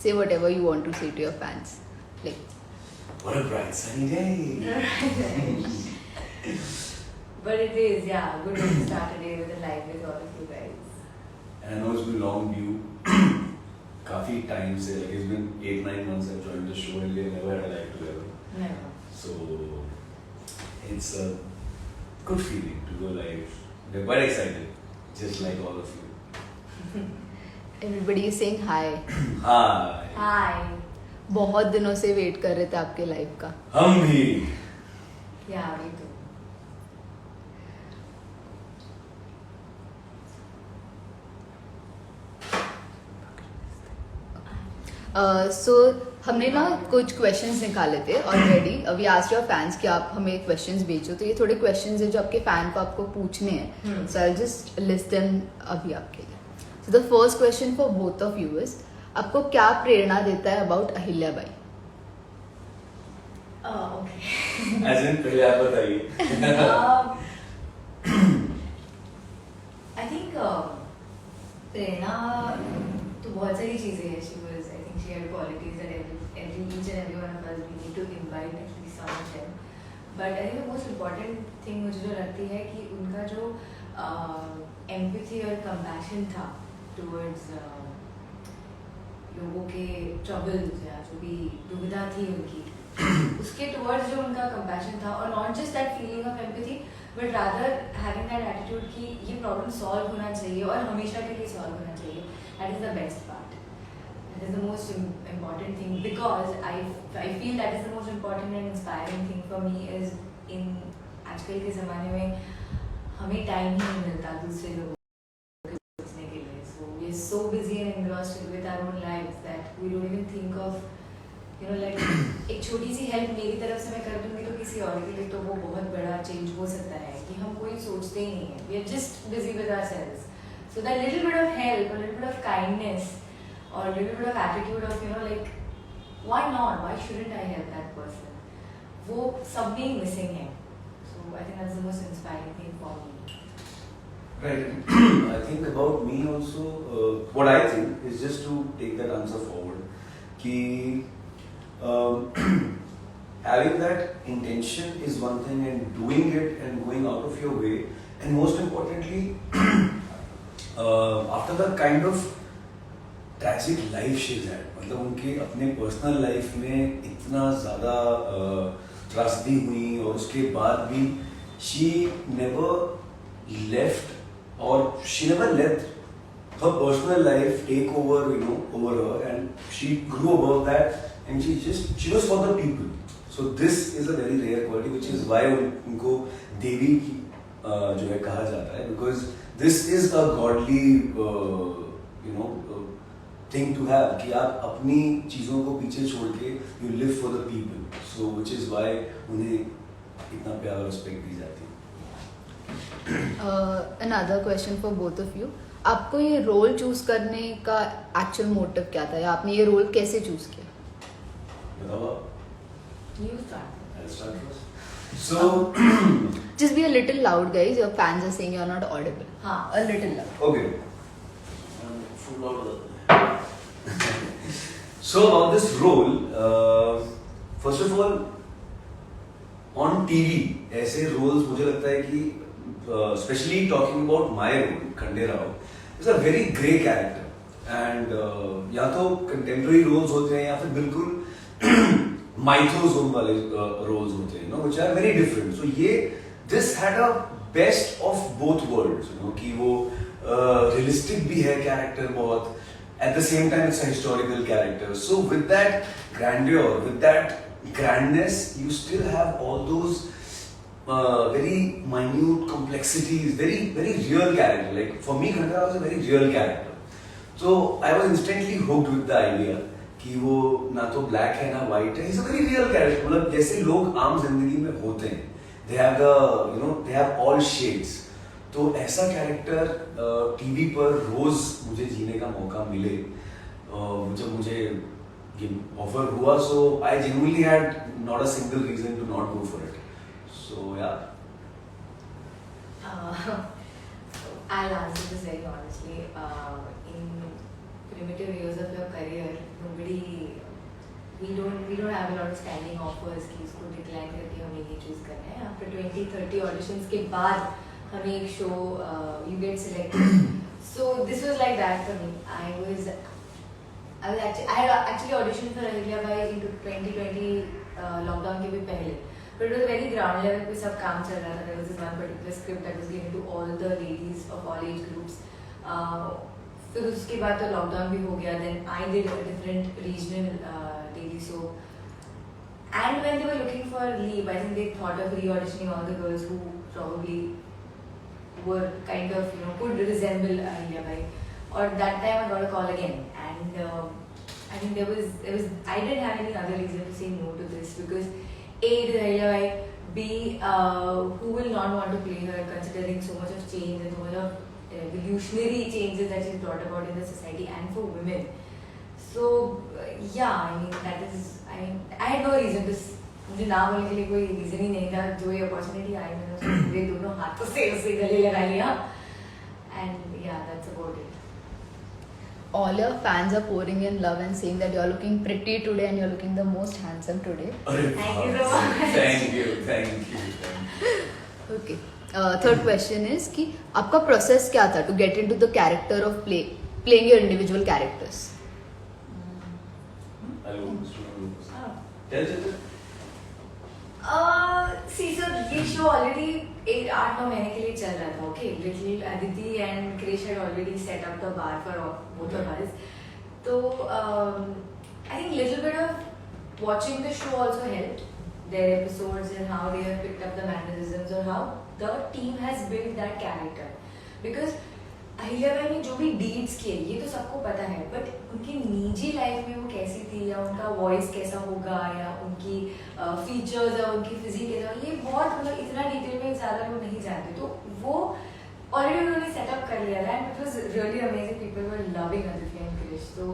say whatever you want to say to your fans. Like, what a bright sunny day. But it is, yeah, good to start a day with a live with all of you guys. And I know it's been long due. Kafi time se, like it's been 8-9 months I've joined the show and we never had a live together. Never. So it's a good feeling to go live. We're quite excited, just like all of you. everybody is saying hi. Hi. Hi. बहुत दिनों से wait कर रहे थे आपके live का. हम भी. Yeah, me too. So हमने ना कुछ क्वेश्चंस निकाले थे already. We asked your fans कि आप हमें क्वेश्चंस भेजो. तो ये थोड़े क्वेश्चंस हैं जो आपके फैन को आपको पूछने हैं. सो आई जस्ट लिस्ट देम अभी आपके लिए. So the first question for both of you is, आपको क्या प्रेरणा देता है about Ahilya Bai? Okay. As in पहले आप बताइए. I think प्रेरणा तो बहुत सारी चीजें हैं. She had qualities that each and every one of us we need to imbibe at least some of them. But I think the most important thing मुझे जो लगती है कि उनका जो empathy और compassion था towards लोगों के troubles या जो भी दुविधा थी उनकी, उसके towards जो उनका compassion था, और not just that feeling of empathy but rather having that attitude कि ये problem solve होना चाहिए और हमेशा के लिए solve होना चाहिए. That is the best part. That is the most important thing, because I feel that is the most important and inspiring thing for me is in आजकल के ज़माने में हमें टाइम ही नहीं मिलता दूसरे लोगों को सोचने के लिए. So we are so busy and engrossed with our own lives that we don't even think of, you know, like एक छोटी सी हेल्प मेरी तरफ से मैं कर दूँगी तो किसी और के लिए तो वो बहुत बड़ा चेंज हो सकता है कि हम कोई सोचते ही नहीं है. We are just busy with ourselves. So that little bit of help, a little bit of kindness, or a little bit of attitude of, you know, like, why not? Why shouldn't I help that person? वो सब में missing है. So I think that's the most inspiring thing for me. Right. I think about me also, what I think is just to take that answer forward. Ki, having that intention is one thing, and doing it and going out of your way, and most importantly, after the kind of tragic life शीज है, मतलब उनके अपने personal life में इतना ज़्यादा त्रासदी हुई और उसके बाद भी शी नेवर लेफ्ट और she never let her personal life take over, you know, over her, and she grew above that, and she was for the people. So this is a very rare quality, which is why उनको देवी की जो है कहा जाता है, because this is a godly you know thing to have, कि आप अपनी चीज़ों को पीछे छोड़ के you live for the people. So which is why उन्हें इतना प्यार और रिस्पेक्ट दी जाती है. Another question for both of you. आपको ये रोल चूज करने का एक्चुअल मोटिव क्या था, या आपने ये रोल कैसे चूज किया? बताओ आप. You start. I'll start first. So Just be a little loud, guys. Your fans are saying you're not audible. हाँ. A little loud. okay. Full loud. So about this role, first of all, on TV ऐसे roles मुझे लगता है कि especially talking about my role, खंडे Rao, is a very grey character, and या तो contemporary roles होते हैं या फिर बिल्कुल mythos वाले roles होते हैं, you know, which are very different. So ये this had a best of both worlds, you know, कि वो realistic भी है character बहुत. At the same time, it's a historical character. So with that grandeur, with that grandness, you still have all those very minute complexities, very, very real character. Like for me, Khandra was a very real character. So I was instantly hooked with the idea कि वो ना तो black है ना white है. He's a very real character. मतलब जैसे लोग आम जिंदगी में होते हैं. They have the, you know, they have all shades. तो ऐसा कैरेक्टर टीवी पर रोज मुझे जीने का मौका मिले, जब मुझे ऑफर हुआ, so I genuinely had not a single reason to not go for it. So yeah I'll answer this very honestly. In primitive years of your career, nobody, we don't have a lot of standing offers कि इसको decline करके हमें ये choose करना है. After 20-30 auditions के बाद हमें एक show you get selected. So this was like that for me. I had actually auditioned for Ahilya Bai in 2020 lockdown के भी पहले. But it was very ground level पे सब काम चल रहा था. There was this one particular script that was given to all the ladies of all age groups. फिर उसके बाद तो lockdown भी हो गया. Then I did a different regional daily show. And when they were looking for leave, I think they thought of re-auditioning all the girls who probably were kind of, could resemble Ahilya Bai. Or that time I got a call again. And I think there was I didn't have any other reason to say no to this because A, it is Ahilya Bai. B, who will not want to play her considering so much of change and so much of revolutionary changes that she's brought about in the society and for women. So yeah, I had no reason to मुझे ना बोलने के लिए कोई reason ही नहीं था. जो ये opportunity आई मैंने उसको पूरे दोनों हाथों से उसे गले लगा लिया. And yeah, that's about it. All your fans are pouring in love and saying that you're looking pretty today and you're looking the most handsome today. Thank you so much. Thank you. Okay. Third question is कि आपका process क्या था to get into the character of playing your individual characters? Tell. See, so ये show already 8-9 महीने के लिए चल रहा था. Okay, little Aditi and Krish had already set up the bar for both of us. So I think little bit of watching the show also helped. Their episodes and how they have picked up the mannerisms or how the team has built that character. Because Ahilya Bai ने जो भी deeds किए ये तो सबको पता है, but उनकी निजी लाइफ में वो कैसी थी या उनका वॉइस कैसा होगा या उनकी फीचर्स या उनकी फिजिक कैसा, ये बहुत मतलब इतना डिटेल में ज़्यादा लोग नहीं जानते. तो वो ऑलरेडी उन्होंने सेटअप कर लिया था and it was really amazing. People were loving Aditi and Krish. So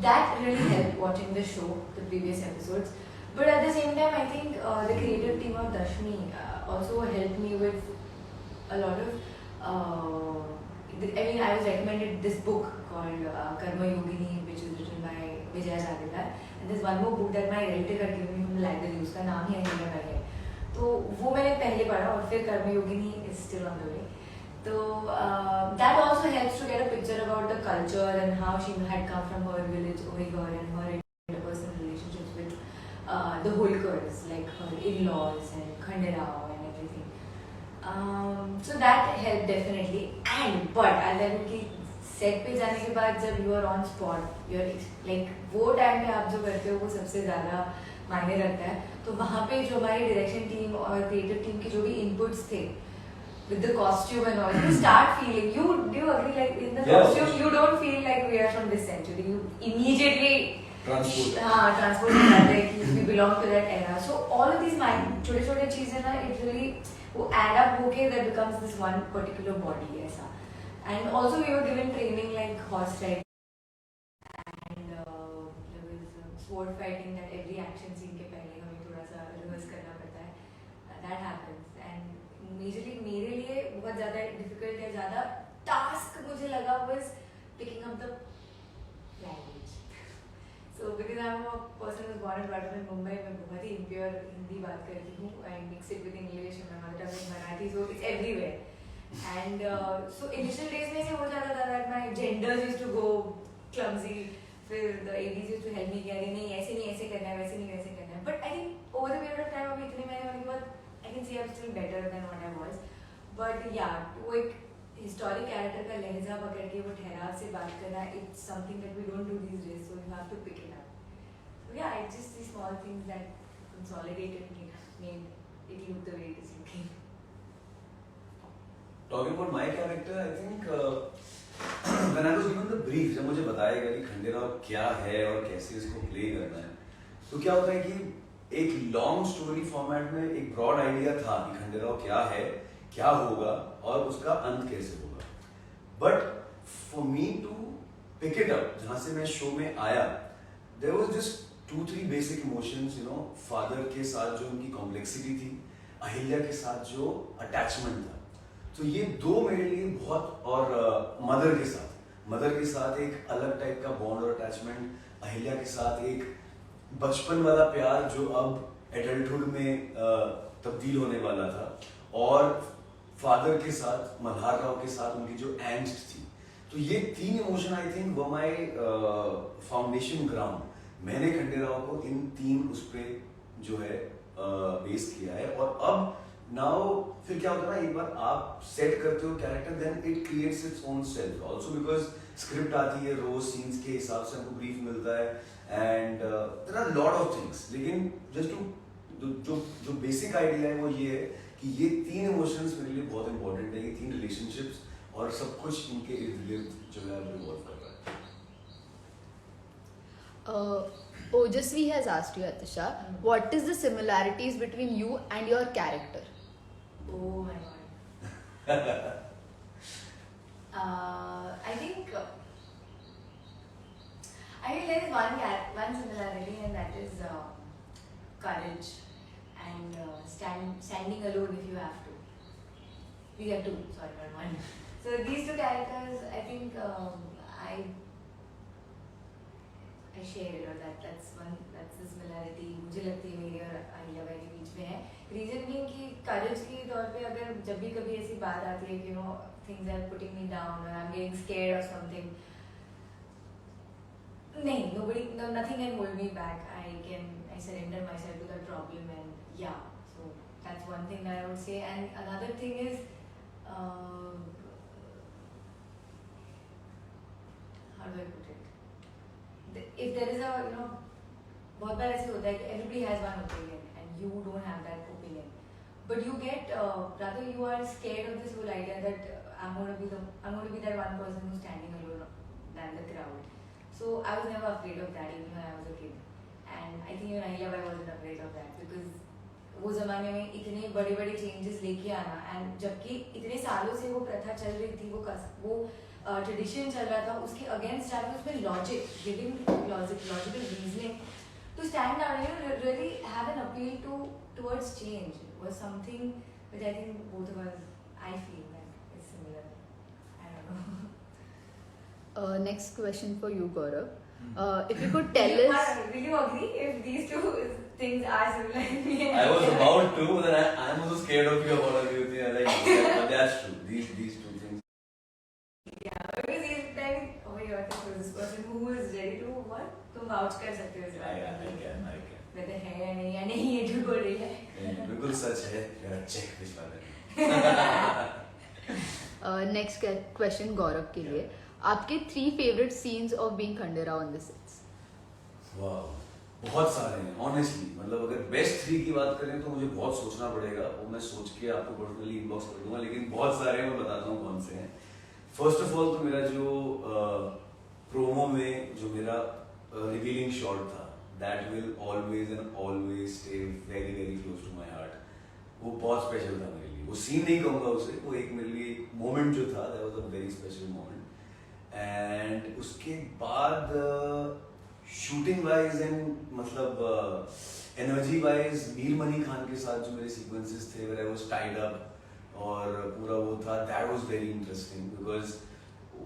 that really helped watching the show, the previous episodes. But at the same time, I think the creative team of Dashmi also helped me with a lot of I was recommended this book called Karma Yogini, which is written by Vijaya Zadekar. And there's one more book that my relative had given me from the library. उसका नाम ही अहिल्या बाई है. तो वो मैंने पहले पढ़ा और फिर Karma Yogini is still on the way. So that also helps to get a picture about the culture and how she had come from her village Oighur and her interpersonal relationships with the Holkars, like her in-laws and Khanderao and everything. So that helped definitely. But I'll tell you कि set पे जाने के बाद जब you are on spot, you're like वो time पे आप जो करते हो वो सबसे ज़्यादा मायने रखता है. तो वहाँ पे जो हमारी डायरेक्शन टीम और क्रिएटिव टीम के जो भी इनपुट्स थे with the costume and all, you start feeling, do you agree, like in the costume you don't feel like we are from this century, you immediately transport हो जाते हैं कि we belong to that era. So all of these छोटे छोटे चीजें ना it really वो add up होके that becomes this one particular body ऐसा. And also we were given training like horse riding and there was sword fighting that every action scene के पहले हमें थोड़ा सा rehearse करना पड़ता है. That happens and majorly मेरे लिए बहुत ज़्यादा difficult या ज़्यादा task मुझे लगा was picking up the language. So because I'm a person who was born and brought up in Mumbai, मैं बहुत ही impure हिंदी बात करती हूँ. I mix it with English and my mother tongue is Marathi, so it's everywhere. And so initial days में से हो जाता था that my genders used to go clumsy. फिर the ADs used to help me कि अरे नहीं ऐसे करना है, वैसे नहीं वैसे करना है. But I think over the period of time अभी इतने महीने होने के बाद I can see I'm still better than what I was. But yeah, वो एक historic character का लहजा पकड़ के वो ठहराव से बात करना, it's something that we don't do these days, so you have to pick it up. So yeah, it's just these small things that consolidated made it look the way it is looking. Talking about my character, I think when I was given the brief, जब मुझे बताया गया कि खंडेराव क्या है और कैसे इसको प्ले करना है, तो क्या होता है कि एक लॉन्ग स्टोरी फॉर्मेट में एक ब्रॉड आइडिया था कि खंडेराव क्या है, क्या होगा और उसका अंत कैसे होगा. But for me to pick it up, जहां से मैं शो में आया, there was just 2-3 basic emotions, father के साथ जो उनकी कॉम्प्लेक्सिटी थी, अहिल्या के साथ जो अटैचमेंट था, तो ये दो मेरे लिए बहुत, और मदर के साथ एक अलग टाइप का बॉन्ड और अटैचमेंट अहिल्या के साथ एक बचपन वाला प्यार जो अब एडल्टहुड में तब्दील होने वाला था, और फादर के साथ, मल्हार राव के साथ उनकी जो एंग्स्ट थी। तो ये 3 इमोशन आई थिंक वो माय फाउंडेशन ग्राउंड। मैंने खंडेराव को इन 3 उस पे जो है बेस किया है। और अब नाउ फिर क्या होता है ना, एक बार आप सेट करते हो character, then it creates its own self also, because script आती है, रोज सीन्स के हिसाब से हमको ब्रीफ मिलता है, and there are lot of things. लेकिन जस्ट टू जो बेसिक आइडिया है वो ये है कि ये 3 इमोशंस मेरे लिए बहुत इंपॉर्टेंट है, ये 3 रिलेशनशिप्स, और सब कुछ इनके इर्द गिर्द जो है रिवॉल्व कर रहा है। Ojasvi has asked you, Atisha, what is the similarities between you and your character? Oh my god. I think there is one similarity, and that is courage and standing alone if you have to. We have 2, sorry, not 1. So these 2 characters, I think I share, or that's the similarity मुझे लगती है मेरी और अहिल्या बाई के बीच में है। Reason being कि करेज के तौर पे अगर जब भी कभी ऐसी बात आती है कि you know things are putting me down और I am getting scared of something, नहीं, nothing can hold me back. I surrender myself to that problem, and yeah, so that's one thing that I would say. And another thing is how do I put it? If there is a, you know, बहुत बार ऐसे होता है कि everybody has one opinion and you don't have that opinion, but you get rather you are scared of this whole idea that I'm going to be that one person who's standing alone than the crowd. So I was never afraid of that even when I was a kid, and I think even Ahiल्या Bai wasn't afraid of that, because वो ज़माने में इतने बड़े changes लेके आना, and जबकि इतने सालों से वो प्रथा चल रही थी, वो ट्रेडिशन चल रहा था, उसके अगेंस्ट जाके उसमें logical reasoning to stand out, you know, really have an appeal towards change was something which I think both of us, I feel that is similar. I don't know. Next question for you, Gaurav. If you could tell us... Will you agree if these 2 things are similar? I was about to, but I'm also scared of you about everything. Like, but that's true. These 2 things. Yeah, because he's like, oh my god, this person who is ready to what? तुम vouch कर सकते हो इस बारे में। I can. वैसे है या नहीं ये झूठ बोल रही है। बिल्कुल सच है। मेरा चेक भिजवा देना। Next question गौरव के लिए, आपके 3 favorite scenes of being Khanderao on the sets? वाह, बहुत सारे हैं ऑनेस्टली। मतलब अगर बेस्ट 3 की बात करें तो मुझे बहुत सोचना पड़ेगा, वो मैं सोच के आपको पर्सनली इनबॉक्स कर दूंगा, लेकिन बहुत सारे हैं, मैं बताता हूँ कौन से हैं। फर्स्ट ऑफ ऑल तो मेरा जो प्रोमो में जो मेरा रिवीलिंग शॉट था, that will always and always stay very very close to my heart. वो बहुत स्पेशल था मेरे लिए। वो सीन नहीं कहूँगा उसे, वो एक मेरे लिए मोमेंट जो था, that was a very special moment. And उसके बाद शूटिंग वाइज एंड मतलब एनर्जी वाइज मीर मनी खान के साथ जो मेरे सीक्वेंसेस थे, where I was tied up और पूरा वो था, that was very interesting, because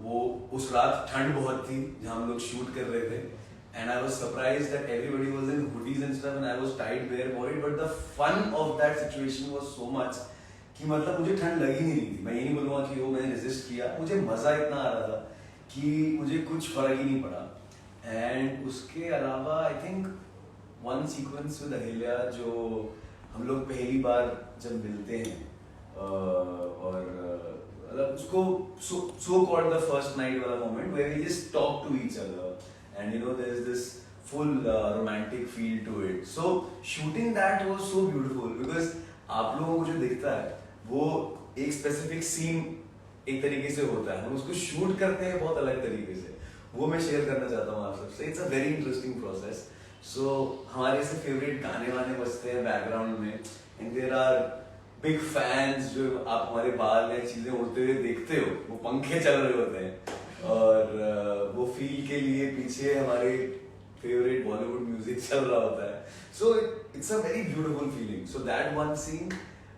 वो उस रात ठंड बहुत थी जहाँ हम लोग शूट कर रहे थे, and I was surprised that everybody was in hoodies and stuff and I was tied bare bodied, but the fun of that situation was so much कि मतलब मुझे ठंड लगी नहीं रही थी। मैं ये नहीं बोलूँगा कि वो मैंने रेजिस्ट किया, मुझे मज़ा इतना आ रहा था कि मुझे कुछ फर्क ही नहीं पड़ा। एंड उसके अलावा I think one sequence with Ahilya जो हम लोग पहली बार जब मिलते हैं और मतलब उसको so called the first night वाला moment where we just talk to each other and you know there is this full romantic feel to it, so shooting that was so beautiful because आप लोगों को जो दिखता है वो एक specific scene एक तरीके से होता है, हम उसको shoot करते हैं बहुत अलग तरीके से, वो मैं share करना चाहता हूँ आप सबसे। It's a very interesting process. So हमारे ऐसे favorite गाने वाने बजते हैं background में and there are big fans जो आप हमारे बाहर में चीजें उड़ते हुए देखते हो, वो पंखे चल रहे होते हैं और वो फील के लिए पीछे हमारे फेवरेट बॉलीवुड म्यूजिक चल रहा होता है। So it's a very beautiful feeling. So that one scene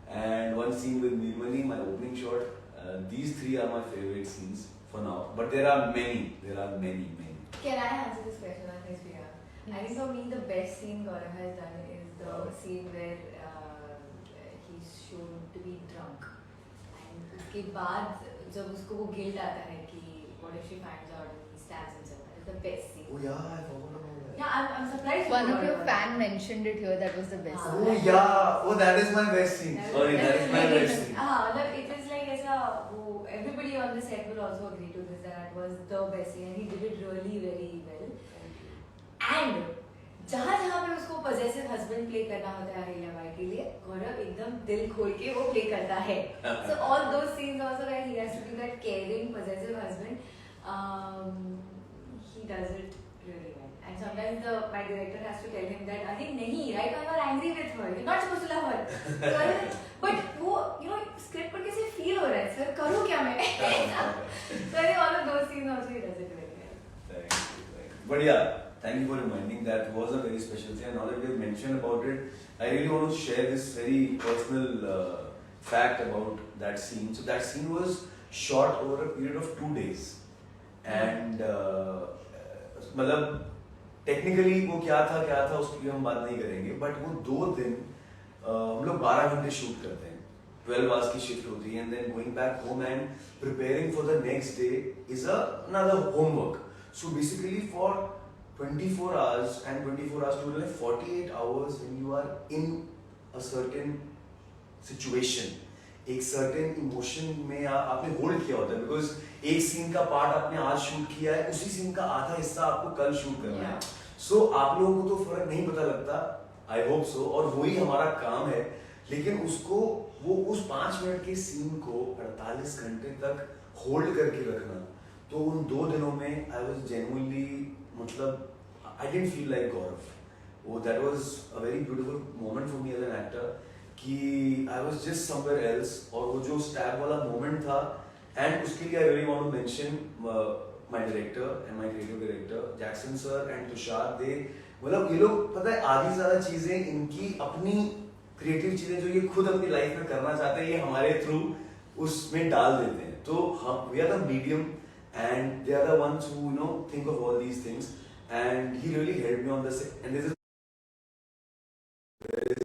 and one scene with मीरमनी, my opening shot, these 3 are my favorite scenes for now, but there are many. Can I answer this question on his behalf? I think for me the best scene Gaurav has done is the scene where he's shown to be drunk. And उसके बाद जब उसको वो guilt आता है कि what if she finds out and he stabs himself. That is the best scene. Oh yeah, I forgot about that. Yeah, I'm surprised. One you of your forgot fan about mentioned it here. That was the best. Oh yeah, oh that is my best scene. that. Sorry, that is my best scene. मतलब it is like ऐसा वो everybody on the set will also agree to this that was the best scene and he did it really very well. And जहाँ जहाँ पे उसको possessive husband play करना होता है अहिल्या बाई के लिए गौरव एकदम दिल खोल के वो play करता है. So all those scenes also where he has to be that caring possessive husband, he does it really well. And sometimes my director has to tell him that I think nahi, right now you are angry with her, you're not supposed to love her. But वो script पर कैसे feel हो रहा है sir, करूँ क्या मैं? So I think all of those scenes also he does it very well. Thank you. But yeah, thank you for reminding. That was a very special thing. And now that we have mentioned about it, I really want to share this very personal fact about that scene. So that scene was shot over a period of 2 days. And मतलब technically वो क्या था उसकी हम बात नहीं करेंगे. But वो 2 दिन हम लोग 12 घंटे शूट करते हैं. 12 hours की शिफ्ट होती है. And then going back home and preparing for the next day is another homework. So basically for 24 hours and 24 hours to like 48 hours when you are in a certain situation, एक certain emotion में आपने hold किया होता है because एक scene का part आपने आज शूट किया है, उसी सीन का आधा हिस्सा आपको कल शूट करना है. So आप लोगों को तो फर्क नहीं पता लगता, I hope so, और वही हमारा काम है. लेकिन उसको वो उस 5 मिनट के सीन को 48 घंटे तक होल्ड करके रखना, तो उन 2 दिनों में I was genuinely मतलब I didn't feel like Gaurav. Oh, that was a very beautiful moment for me as an actor कि I was just somewhere else. और वो जो stab वाला moment था, and उसके लिए I really want to mention my director and my creative director Jackson sir and Tushar. They मतलब ये लोग पता है आधी ज़्यादा चीजें इनकी अपनी क्रिएटिव चीजें जो ये खुद अपनी लाइफ में करना चाहते हैं ये हमारे थ्रू उसमें डाल देते हैं. तो हम we are the medium and they are the ones who think of all these things. And he really helped me on the set. And this is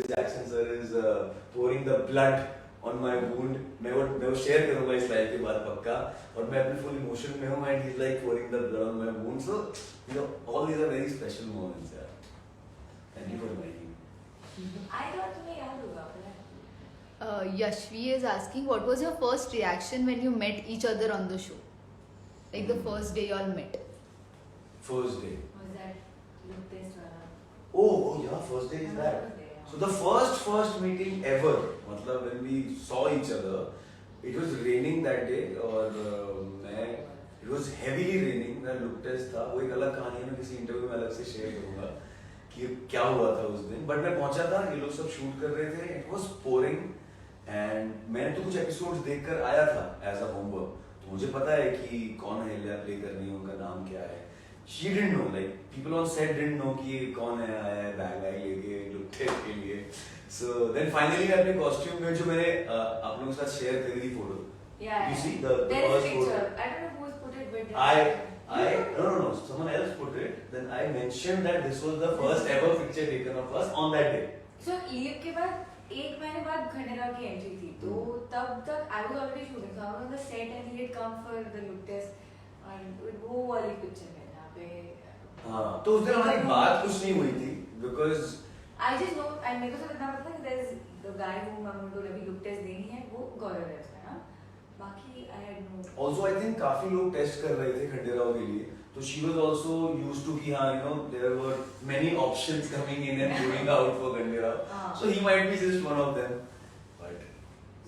Jackson sir is pouring the blood on my wound. मैं वो share करूँगा इस live के बाद पक्का. और मैं अपने full emotion में हूँ and he's like pouring the blood on my wound. So all these are very special moments. Yeah. Thank you for reminding me. I thought तुम्हें याद होगा. Yashvi is asking, what was your first reaction when you met each other on the show? Like the first day you all met. First day. Was that look test वाला? Oh yeah, first day is that. So the first meeting ever, मतलब when we saw each other, it was raining that day और it was heavily raining. मेरा look test था, वो एक अलग कहानी है, मैं किसी इंटरव्यू में अलग से शेयर करूँगा कि क्या हुआ था उस दिन. बट मैं पहुंचा था, ये लोग सब शूट कर रहे थे. It was pouring and मैंने तो कुछ एपिसोड्स देखकर आया था एज अ होमवर्क. तो मुझे पता है कि कौन है प्ले कर रही है, उनका नाम क्या है. She didn't know, like people on set didn't know कि कौन है आया है बैग लेके लुक टेस्ट के लिए. So then finally मैं अपने कॉस्ट्यूम में जो मैंने आप लोगों के साथ शेयर करी थी photo. Yeah. You see the there is a first picture. photo. I don't know who's put it, but I no, someone else put it. Then I mentioned that this was the first ever picture taken of us on that day. So leave के बाद 1 महीने बाद खंडेराव की entry थी, तो तब तक I was already shooting, so I was on the set and he had come for the look test और वो वाली पिक्चर है जहाँ पे. हाँ, तो उस दिन हमारी बात कुछ नहीं हुई थी because I just know and मेरे को सब इतना पता है कि there is the guy whom I'm going to अभी look test देनी है वो गौरव है उसका ना. बाकी I had no. Also I think काफी लोग टेस्ट कर रहे थे खंडेराव के लिए. So she was also used to कि हाँ there were many options coming in and going out for Khanderav. So he might be just one of them. But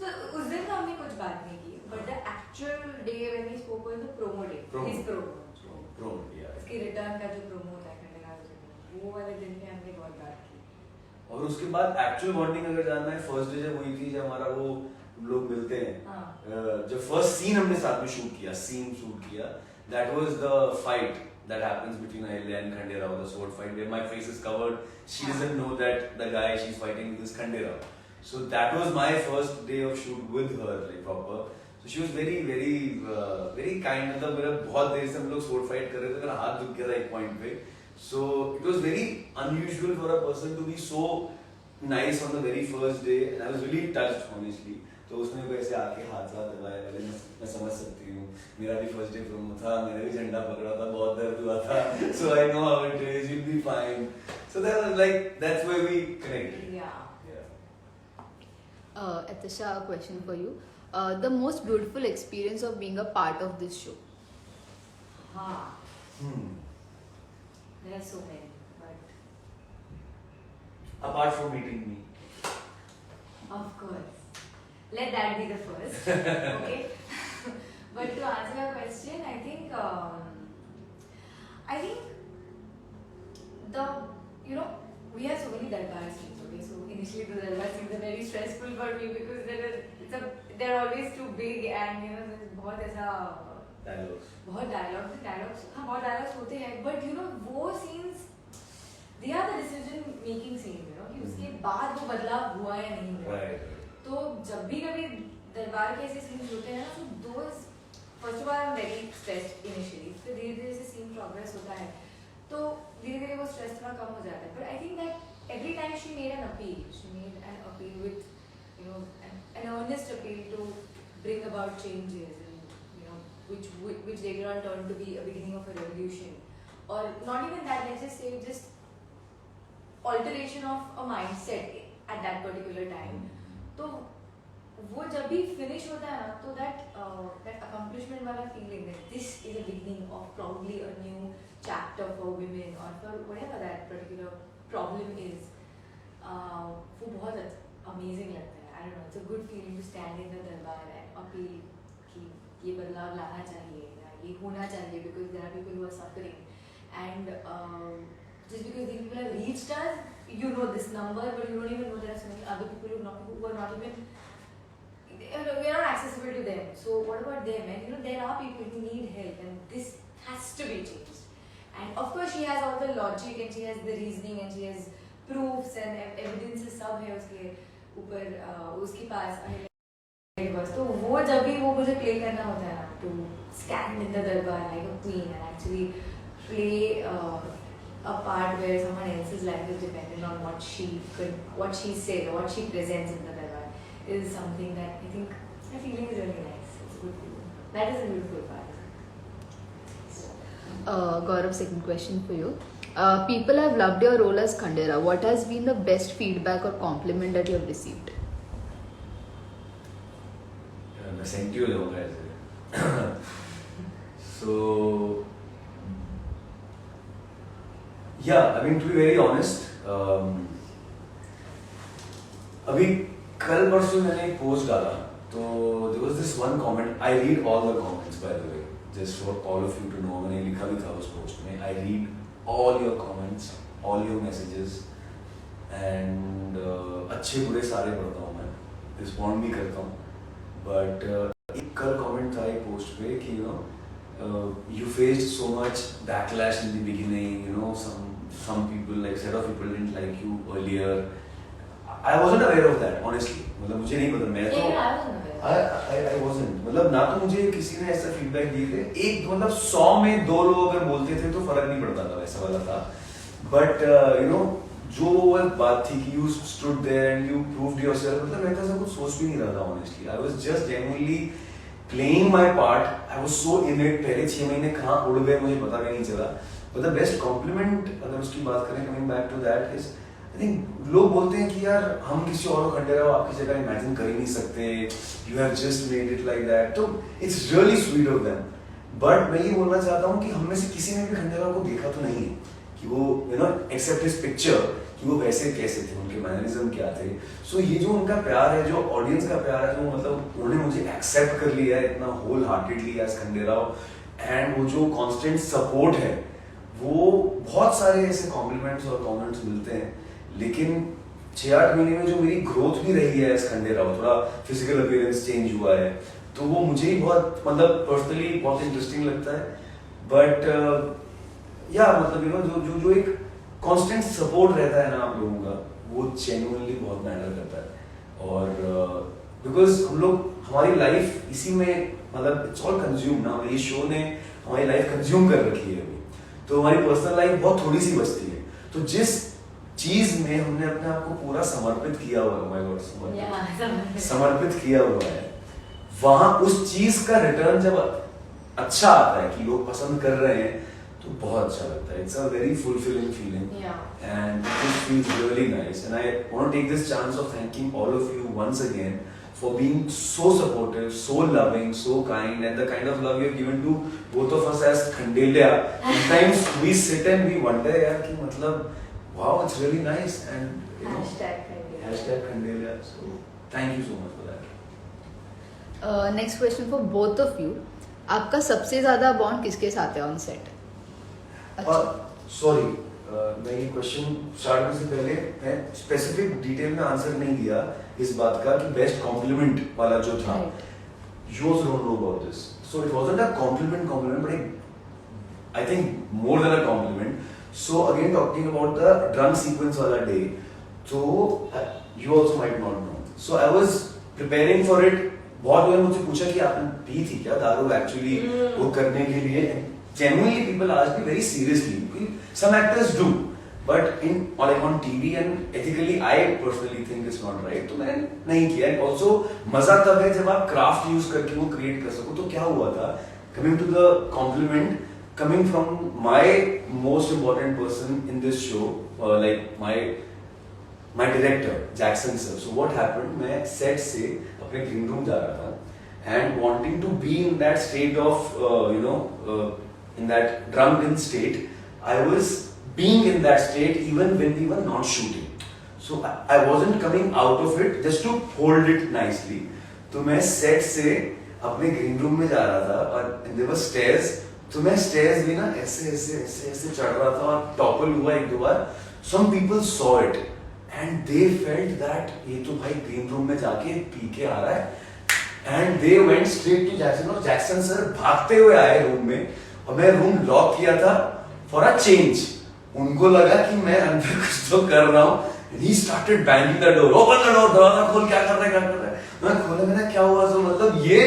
so उस दिन तो हमने कुछ बात नहीं की. But the actual day when we spoke was the promo day. His promo. Promo, yeah. उसके return का जो प्रोमो होता है खंडेराव से, वो वाले दिन पे हमने बहुत बात की. और उसके बाद एक्चुअल बॉन्डिंग अगर जानना है, फर्स्ट डे जब हुई थी, जब हमारा वो लोग मिलते हैं, जब फर्स्ट सीन हमने साथ में शूट किया, that was the fight that happens between Ahilya and Khanderav, the sword fight where my face is covered. She doesn't know that the guy she's fighting is Khanderav. So that was my first day of shoot with her, like proper. So she was very kind. मतलब मेरा बहुत देर से हम लोग sword fight कर रहे थे, मेरा हाथ दुख गया था एक point पे. So it was very unusual for a person to be so nice on the very first day, and I was really touched honestly. तो उसने को ऐसे आके हाथ दबाया, पहले मैं समझ सकती हूँ, मेरा भी फर्स्ट डे प्रोमो था, मैंने भी झंडा पकड़ा था, बहुत दर्द हुआ था, so I know how it is, you'll be fine. So that was like, that's where we connected. Atisha, a question for you. The most beautiful experience of being a part of this show? There are so many, but Apart from meeting me. of course, let that be the first. Okay. But to answer your question, I think we have so many darbar scenes. Okay, so initially the darbar scenes are very stressful for me because they're always too big, and there's बहुत ऐसा Dialogues. बहुत dialogues होते हैं, but वो scenes, they are the decision making scenes, कि उसके बाद वो बदलाव हुआ या नहीं हुआ. Right. तो जब भी कभी दरबार के ऐसे सीन्स होते हैं ना, तो those first of all I'm very stressed initially, फिर धीरे धीरे से scene progress होता है, तो धीरे धीरे वो stress थोड़ा कम हो जाता है. But I think that every time she made an appeal with an earnest appeal to bring about changes, and which later on turned to be a beginning of a revolution, or not even that, let's just say just alteration of a mindset at that particular time. तो वो जब भी finish होता है ना, तो that accomplishment वाला feeling that this is a beginning of probably a new chapter for women or for whatever that particular problem is, वो बहुत amazing लगता है. I don't know, it's a good feeling to stand in the darbar and appeal कि ये बदलाव लाना चाहिए या ये होना चाहिए, because there are people who are suffering, and just because these people have reached us, this number, but you don't even know there are so many other people who are not even, we are not accessible to them. So what about them? And there are people who need help, and this has to be changed. And of course she has all the logic, and she has the reasoning, and she has proofs and evidences सब है उसके ऊपर, उसके पास. तो वो जब भी वो मुझे प्ले करना होता है ना, to stand in the darbar like a queen and actually play a part where someone else's life is dependent on what she says or what she presents in the darbar, is something that I think the feeling is really nice. It's a good feeling. That is a beautiful part. Gaurav, second question for you. People have loved your role as Khandera. What has been the best feedback or compliment that you have received? मैं senti हो जाऊंगा ऐसे. So yeah, I mean, to be very honest, अभी कल परसों मैंने एक post डाला, तो there was this one comment. I read all the comments, by the way, just for all of you to know. मैंने लिखा भी था उस पोस्ट में. I read all your comments, all your messages, and अच्छे बुरे सारे पढ़ता हूँ मैं, रिस्पॉन्ड भी करता हूँ. But एक कल comment था एक पोस्ट पे कि you faced so much backlash in the beginning, some people, like set of people didn't like you earlier. I wasn't aware of that, honestly. मतलब मुझे नहीं पता, मैं तो I wasn't, मतलब ना तो मुझे किसी ने ऐसा फीडबैक दिए थे. एक मतलब 100 में 2 लोग अगर बोलते थे तो फर्क नहीं पड़ता था, वैसा वाला था. But जो बात थी कि you stood there and you proved yourself, मतलब मैं तो ऐसा कुछ सोच भी नहीं रहा था, honestly. I was just genuinely playing my part. I was so in it. पहले 6 महीने कहाँ उड़ गए मुझे पता भी नहीं चला. But the best compliment, अगर उसकी बात करें, coming back to that, is I think लोग बोलते हैं कि यार हम किसी और को खंडेरा आपकी जगह imagine कर ही नहीं सकते. You have just made it like that. तो it's really sweet of them. But मैं ये बोलना चाहता हूँ कि हम में से किसी ने भी खंडेरा को देखा तो नहीं है कि वो except his picture, कि वो वैसे कैसे थे, उनके मैनरिज्म क्या थे. So ये जो उनका प्यार है, जो ऑडियंस का प्यार है, जो मतलब उन्होंने मुझे एक्सेप्ट कर लिया है इतना wholeheartedly as Khandera, and वो जो कांस्टेंट सपोर्ट है, वो बहुत सारे ऐसे कॉम्प्लीमेंट्स और कमेंट्स मिलते हैं. लेकिन 6-8 महीने में जो मेरी ग्रोथ भी रही है एज खंडेरा, थोड़ा फिजिकल अपीयरेंस चेंज हुआ है, तो वो मुझे ही बहुत मतलब पर्सनली बहुत इंटरेस्टिंग लगता है. बट या मतलब जो एक कांस्टेंट सपोर्ट रहता है ना आप लोगों का, वो जेन्युइनली बहुत मैटर करता है. और बिकॉज हम लोग हमारी लाइफ इसी में मतलब इट्स ऑल कंज्यूम ना, ये शो ने हमारी लाइफ कंज्यूम कर रखी है अभी, तो हमारी पर्सनल लाइफ बहुत थोड़ी सी बचती है, तो जिस चीज में हमने अपने आप को पूरा समर्पित किया हुआ है, माय गॉड समर्पित किया हुआ है, वहां उस चीज का रिटर्न जब अच्छा आता है कि लोग पसंद कर रहे हैं तो बहुत अच्छा लगता है. It's a very fulfilling feeling and it feels really nice and I want to take this chance of thanking all of you once again for being so supportive, so loving, so kind, and the kind of love you have given to both of us as Khandelia. Sometimes we sit and we wonder, यार कि मतलब, wow, it's really nice, and you know, hashtag Khandelia. So thank you so much for that. Next question for both of you. आपका सबसे ज्यादा bond किसके साथ है on set? Sorry, मैं ये क्वेश्चन स्टार्ट करने से पहले मैं स्पेसिफिक डिटेल में आंसर नहीं दिया इस बात का कि बेस्ट कॉम्प्लीमेंट वाला जो था, you also don't know about this, so it wasn't a compliment but I think more than a compliment. So again talking about the drunk sequence wala day, so you also might not know, so I was preparing for it. बहुत लोगों ने मुझसे पूछा कि आपने P थी क्या दारू एक्चुअली वो करने के लिए. Genuinely people ask me very seriously. Some actors do, but on TV and ethically I personally think it's not right. तो मैंने नहीं किया. And also मजा तब है जब आप craft use करके वो create कर सको. तो क्या हुआ था? Coming to the compliment, coming from my most important person in this show, like my director Jackson sir. So what happened? मैं set से अपने green room जा रहा था and wanting to be in that state of in that drunken state, I was being in that state even when we were not shooting. So I wasn't coming out of it just to hold it nicely. तो मैं set से अपने green room में जा रहा था और there were stairs. तो मैं stairs भी ना ऐसे चढ़ रहा था और topple हुआ एक दो बार. Some people saw it and they felt that ये तो भाई green room में जाके पी के आ रहा है. And they went straight to Jackson और Jackson sir भागते हुए आए रूम में और मैं रूम लॉक किया था फॉर अ चेंज. उनको लगा कि मैं अंदर कुछ तो कर रहा हूँ. He started banging the door. Open the door, दरवाजा खोल, क्या कर रहा है. मैं खोला, मैंने क्या हुआ. तो मतलब ये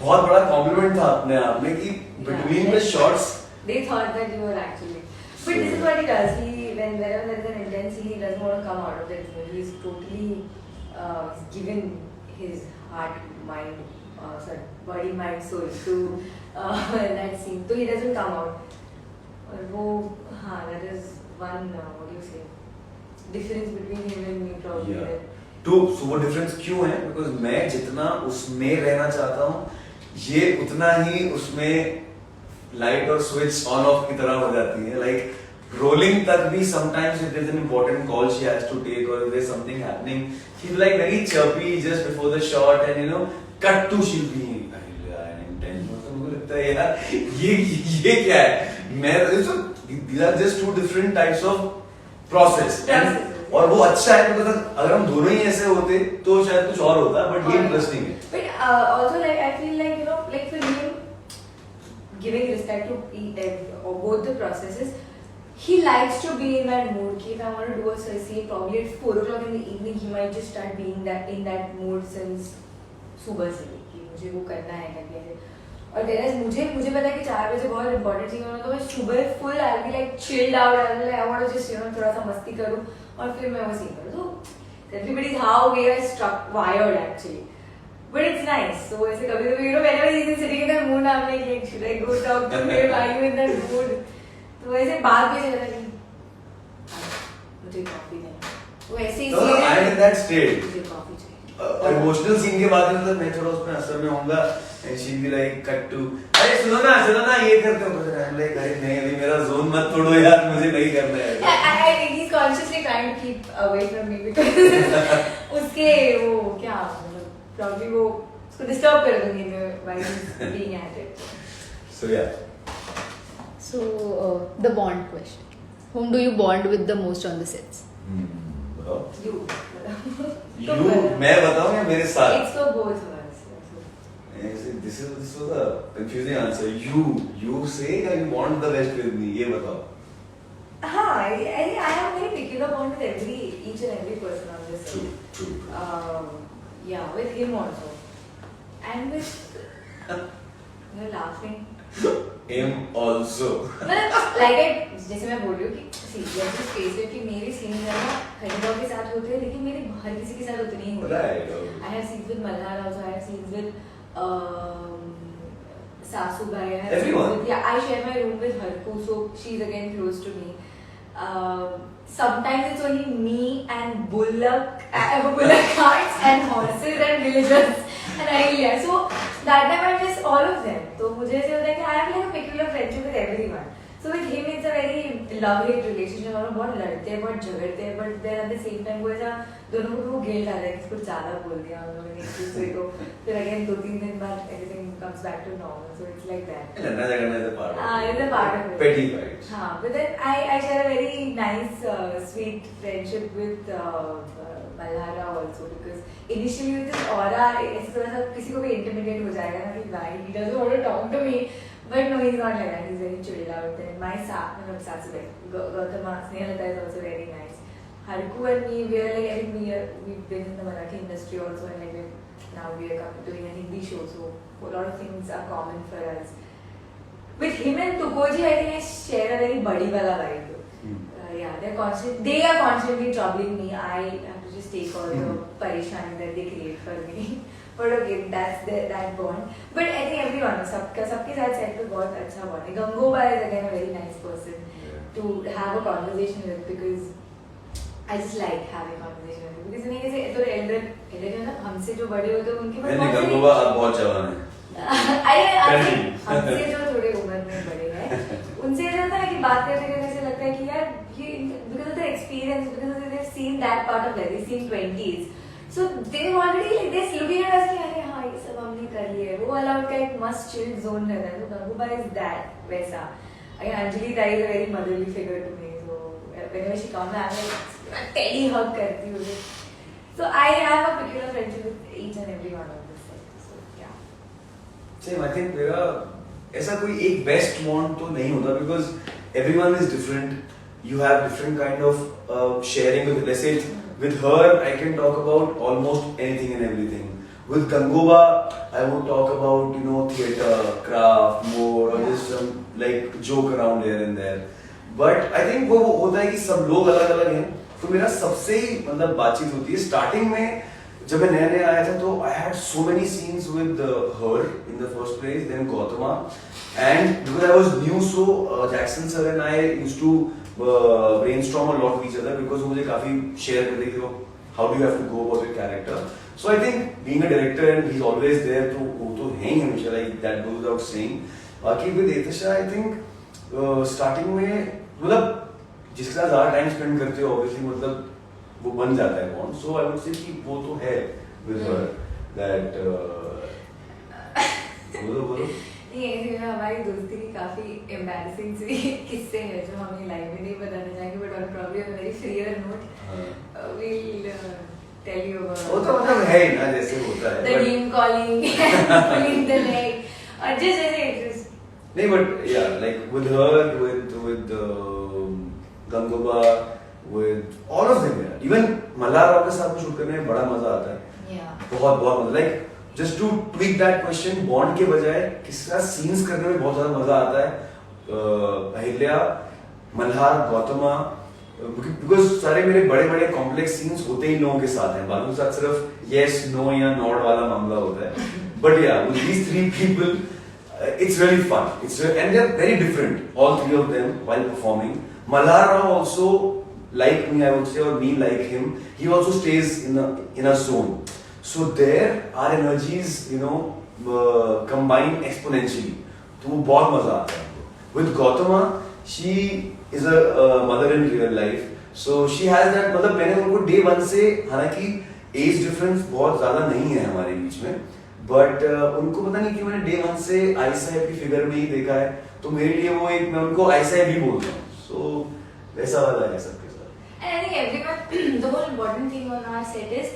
बहुत बड़ा कॉम्प्लीमेंट था अपने आप में कि between the shots they thought that you were actually. But this is what he does. Whenever there is an intensity, he doesn't want to come out of that zone. He's totally given his heart, mind, body, mind, soul to that scene. So he doesn't come out. और वो हाँ, that is one what do you say difference between him and me probably. Yeah. तो वो difference क्यों है? Because मैं जितना उसमें रहना चाहता हूँ ये उतना ही उसमें लाइट और स्विच ऑन ऑफ की तरह हो जाती है. लाइक रोलिंग तक भी sometimes if there is an important call she has to take और there is something happening she is like very chirpy just before the shot and you know cut to she be intense. तो मुझे लगता है यार ये क्या है. मैं these are just two different types of process and और वो अच्छा है because अगर हम दोनों ही ऐसे होते तो शायद कुछ और होता. बट ये इंटरेस्टिंग है. But also like I feel like you know like for him giving respect to both the processes, he likes to be in that mood. If I want to do a scene probably at 4 o'clock in the evening, he might just start being in that mood since सुबह से कि मुझे वो करना है करके ऐसे. और whereas मुझे पता है कि 4 बजे बहुत इंपॉर्टेंट चीज होना, तो मैं सुबह full I be like chilled out, I want to just you know थोड़ा सा मस्ती करूं और फिर मैं वो सीन करूं. तो everybody how we are struck wired actually. But it's nice. So ऐसे कभी-कभी you know whenever he's sitting in that mood, I'm like should I go talk to him? Are you in that mood? तो ऐसे बात भी चलता है कि मुझे कॉफी नहीं. वो ऐसे ही I am in that state. मुझे कॉफी चाहिए. इमोशनल सीन के बाद में मैं थोड़ा उसमें असर में होऊंगा and she be like cut to अरे सुनो ना ये करते हो. आई एम लाइक अरे नहीं अभी मेरा जोन मत तोड़ो यार, मुझे नहीं करना है. I think he's consciously trying to keep away from me because उसके वो क्या मतलब probably वो उसको डिस्टर्ब कर दूंगी मैं while he's being at it. So yeah. So the bond question. Whom do you bond with the most on the sets? बताओ. You मैं बताऊं या मेरे साथ? It's for both of us. This was a confusing answer. You say that you want the best with me. ये बताओ. हाँ, I have very peculiar bond with each and every person on this set. True. Yeah, with him also. And with you're laughing. Him also. Like जैसे मैं बोल रही हूँ कि see let's just face it कि मेरे scenes है ना खंडेराव के साथ होते हैं लेकिन मेरे हर किसी के साथ उतने ही होते हैं. Right. I have scenes with Malhar also. I have scenes with Sasu Bhai. I have Everyone. Scenes with, I share my room with Harku, so she's again close to me. Sometimes it's only me and bullock carts and horses and villagers and I so that time I miss all of them. तो मुझे ऐसे होता है कि I have like a peculiar friendship with everyone. So with him it's a very love-hate relationship. हम लोग बहुत लड़ते हैं, बहुत झगड़ते हैं, but then at the same time वो ऐसा दोनों को वो गिल्ट आ रहा है कि कुछ ज़्यादा बोल दिया हम लोगों ने एक दूसरे को. फिर again 2-3 दिन बाद everything comes back to normal. So it's like that. लड़ना झगड़ना is a part of it. It's a part of it. Petty fights. हाँ, but then I share a very nice, sweet friendship with Malhara also because initially with this aura, ऐसे थोड़ा सा किसी को भी intimidate हो जाएगा ना कि why he doesn't want to talk to me, but no, he's not like that. He's very chilled out. And my Sasu, Gautama, Snehalata is also very nice. Harku and me, we are like I think we've been in the Marathi industry also, and like now we are doing a Hindi show, so a lot of things are common for us. With him and Tukoji, I think I share a very buddy wala vibe. Yeah, they are constantly troubling me. I have to just take all the parishani that they create for me. But okay, that's that bond. But I think everyone, सबके साथ set पे बहुत अच्छा bond है. Gangoba is again a very nice person to have a conversation with because I just like having conversation with him. Because नहीं जैसे तो elder जो ना हमसे जो बड़े होते हैं उनके पास नहीं गंगोबा अब बहुत जवान है. अरे हमसे जो थोड़े उम्र में बड़े हैं उनसे ऐसा होता है कि बात करते करते ऐसे लगता है कि यार ये because of their experience because they've seen that part of life, they've seen 20s, so they've already like they're looking at us कि अरे हाँ ये सब हमने कर लिया है. वो वाला उनका एक must chill zone रहता है. तो Ganguba is that वैसा. Again, Anjali Dai is a very motherly figure to me, so whenever she comes I'm like teddy hug करती हूँ. So I have a peculiar friendship with each and every one of this set. So yeah. Same, I think मेरा ऐसा कोई एक best bond तो नहीं होता because everyone is different. You have different kind of sharing with. Let's say with her, I can talk about almost anything and everything. With Gangoba, I would talk about theatre, craft, more, or just some like joke around here and there. But I think वो होता है कि सब लोग अलग अलग हैं. तो मेरा सबसे ही मतलब बातचीत होती है. Starting में जब मैं नया आया था तो I had so many scenes with her in the first place, then Gautama, and because I was new, so Jackson sir and I used to brainstorm a lot with each other because मुझे काफी share करते थे how do you have to go about your character. So I think being a director and he's always there तो वो तो है ही हमेशा, like that goes without saying. बाकी with Etasha I think starting में मतलब जिसके साथ ज़्यादा time spend करते हो obviously मतलब वो बन जाता है bond. So I would say कि वो तो है with her that बोलो नहीं ऐसे में हमारी दोस्ती की काफी embarrassing सी किस्से हैं जो हमें लाइव में नहीं बताना चाहेंगे, but on probably on a very freer note we'll tell you about. वो तो मतलब है ही ना जैसे होता है. The name calling, pulling the leg, और just ऐसे just. नहीं but yeah like with her with Gangoba with all of them yeah. Even Malhara के साथ शूट करने में बड़ा मजा आता है. Yeah. बहुत मजा like just to tweak that question bond के बजाय किसी का scenes करने में बहुत ज़्यादा मजा आता है. अहिल्या, मल्हार, गौतमा because सारे मेरे बड़े complex scenes होते ही लोगों के साथ हैं. बालों के साथ सिर्फ yes no या nod वाला मामला होता है. But yeah with these three people it's really fun. And they're very different all three of them while performing. Malhar also like me I would say or me like him. He also stays in a zone. So there our energies combine exponentially. तो वो बहुत मजा आता है. With Gautama she is a mother in real life. So she has that मतलब मैंने उनको day one से हालांकि age difference बहुत ज़्यादा नहीं है हमारे बीच में, but उनको पता नहीं क्यों मैंने day one से आई साहब की figure में ही देखा है. तो मेरे लिए वो एक मैं उनको आई साहब ही बोलता हूँ. So वैसा वाला है सबके साथ. And I think everyone, the most important thing on our set is